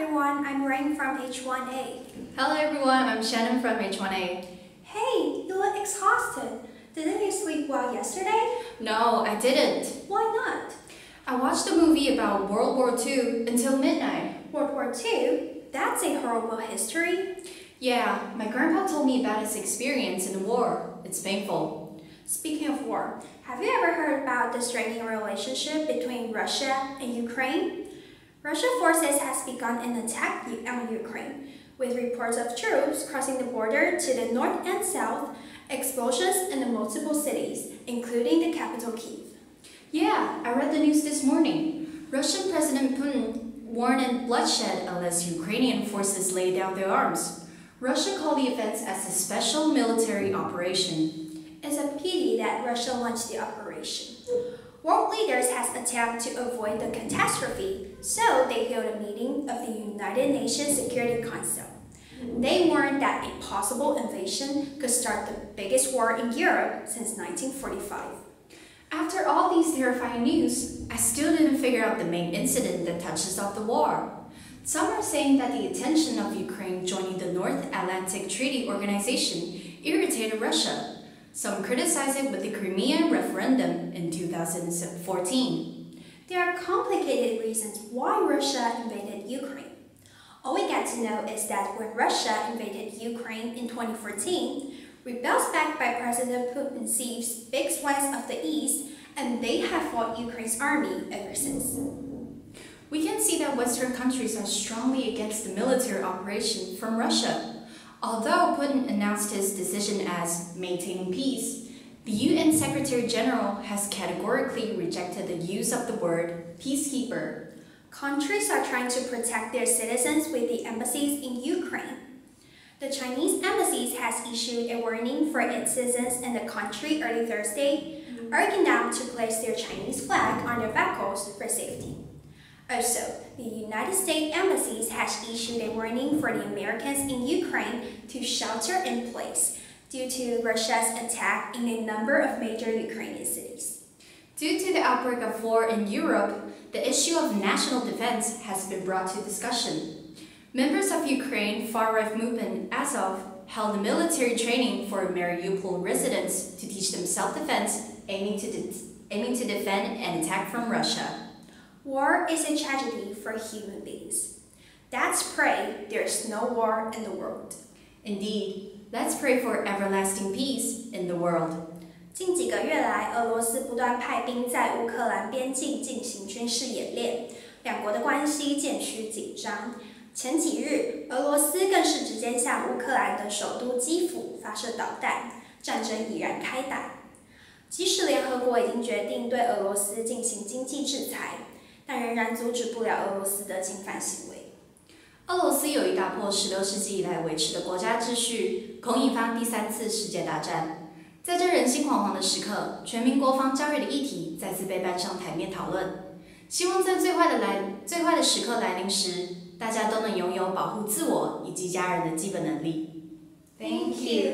everyone, I'm Rain from H1A. Hello everyone, I'm Shannon from H1A. Hey, you look exhausted. Didn't you sleep well yesterday? No, I didn't. Why not? I watched a movie about World War II until midnight. World War II? That's a horrible history. Yeah, my grandpa told me about his experience in the war. It's painful. Speaking of war, have you ever heard about the straining relationship between Russia and Ukraine? Russian forces has begun an attack on Ukraine, with reports of troops crossing the border to the north and south, explosions in the multiple cities, including the capital Kyiv. Yeah, I read the news this morning. Russian President Putin warned of bloodshed unless Ukrainian forces lay down their arms. Russia called the events as a special military operation. It's a pity that Russia launched the operation. World leaders have attempted to avoid the catastrophe, so they held a meeting of the United Nations Security Council. They warned that a possible invasion could start the biggest war in Europe since 1945. After all these terrifying news, I still didn't figure out the main incident that touches off the war. Some are saying that the intention of Ukraine joining the North Atlantic Treaty Organization irritated Russia. Some criticize it with the Crimean referendum in 2014. There are complicated reasons why Russia invaded Ukraine. All we get to know is that when Russia invaded Ukraine in 2014, rebels backed by President Putin seized big swaths of the east, and they have fought Ukraine's army ever since. We can see that Western countries are strongly against the military operation from Russia. Although Putin announced his decision as maintaining peace, the UN Secretary General has categorically rejected the use of the word peacekeeper. Countries are trying to protect their citizens with the embassies in Ukraine. The Chinese embassy has issued a warning for its citizens in the country early Thursday, urging them to place their Chinese flag on their vehicles for safety. Also, the United States Embassy has issued a warning for the Americans in Ukraine to shelter in place due to Russia's attack in a number of major Ukrainian cities. Due to the outbreak of war in Europe, the issue of national defense has been brought to discussion. Members of Ukraine far-right movement Azov held a military training for Mariupol residents to teach them self-defense, aiming to defend an attack from Russia. War is a tragedy for human beings. Let's pray there's no war in the world. Indeed, let's pray for everlasting peace in the world. 近几个月来，俄罗斯不断派兵在乌克兰边境进行军事演练，两国的关系渐趋紧张。前几日，俄罗斯更是直接向乌克兰的首都基辅发射导弹，战争已然开打。即使联合国已经决定对俄罗斯进行经济制裁，但仍然阻止不了俄罗斯的侵犯行为。俄罗斯有意打破16世纪以来维持的国家秩序，恐引发第3次世界大战。在这人心惶惶的时刻，全民国防教育的议题再次被搬上台面讨论。希望在最坏的时刻来临时，大家都能拥有保护自我以及家人的基本能力。Thank you.